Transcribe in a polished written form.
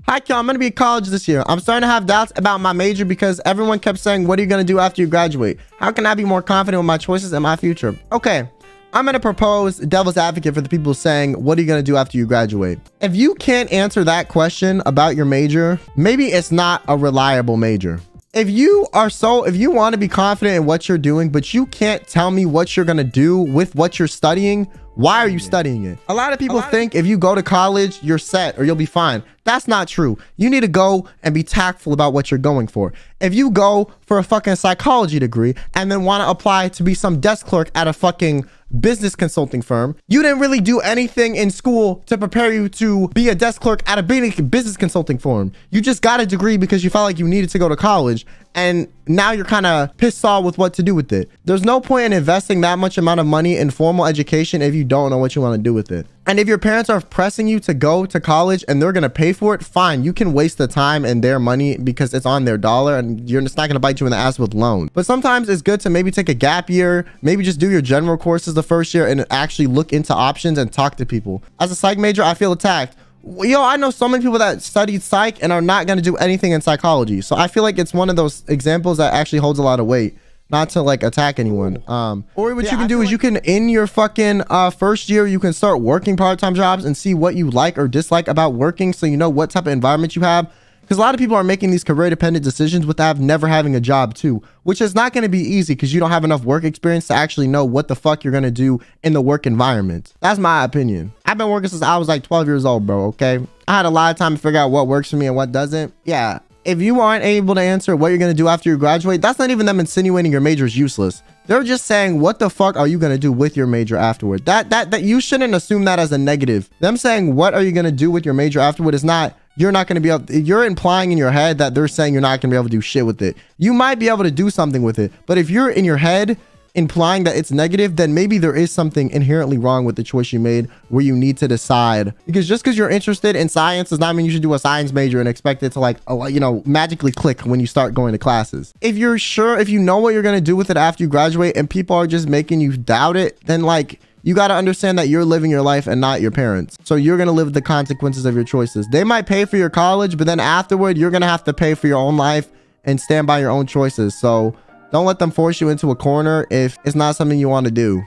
Hi, Kyo. I'm going to be in college this year. I'm starting to have doubts about my major because everyone kept saying, what are you going to do after you graduate? How can I be more confident with my choices and my future? Okay, I'm going to propose devil's advocate for the people saying, what are you going to do after you graduate? If you can't answer that question about your major, maybe it's not a reliable major. If you want to be confident in what you're doing, but you can't tell me what you're going to do with what you're studying, why are you studying it? A lot of people think if you go to college, you're set or you'll be fine. That's not true. You need to go and be tactful about what you're going for. If you go for a fucking psychology degree and then want to apply to be some desk clerk at a fucking business consulting firm, you didn't really do anything in school to prepare you to be a desk clerk at a big business consulting firm. You just got a degree because you felt like you needed to go to college, and now you're kind of pissed off with what to do with it. There's no point in investing that much amount of money in formal education if you don't know what you want to do with it. And if your parents are pressing you to go to college and they're going to pay for it, fine. You can waste the time and their money because it's on their dollar and it's not going to bite you in the ass with loan. But sometimes it's good to maybe take a gap year, maybe just do your general courses the first year and actually look into options and talk to people. As a psych major, I feel attacked. Yo, I know so many people that studied psych and are not going to do anything in psychology. So I feel like it's one of those examples that actually holds a lot of weight. Not to like attack anyone. Or what you can do is you can, in your fucking first year, you can start working part-time jobs and see what you like or dislike about working, so you know what type of environment you have. Because a lot of people are making these career dependent decisions without never having a job too, which is not going to be easy because you don't have enough work experience to actually know what the fuck you're going to do in the work environment. That's my opinion. I've been working since I was like 12 years old, bro. Okay, I had a lot of time to figure out what works for me and what doesn't. Yeah. If you aren't able to answer what you're going to do after you graduate, that's not even them insinuating your major is useless. They're just saying, what the fuck are you going to do with your major afterward? That you shouldn't assume that as a negative. Them saying, what are you going to do with your major afterward is not, you're not going to be able, you're implying in your head that they're saying you're not going to be able to do shit with it. You might be able to do something with it, but if you're in your head implying that it's negative, then maybe there is something inherently wrong with the choice you made where you need to decide. Because just because you're interested in science does not mean you should do a science major and expect it to like, you know, magically click when you start going to classes. If you're sure, if you know what you're going to do with it after you graduate and people are just making you doubt it, then like, you got to understand that you're living your life and not your parents. So you're going to live the consequences of your choices. They might pay for your college, but then afterward, you're going to have to pay for your own life and stand by your own choices. So don't let them force you into a corner if it's not something you want to do.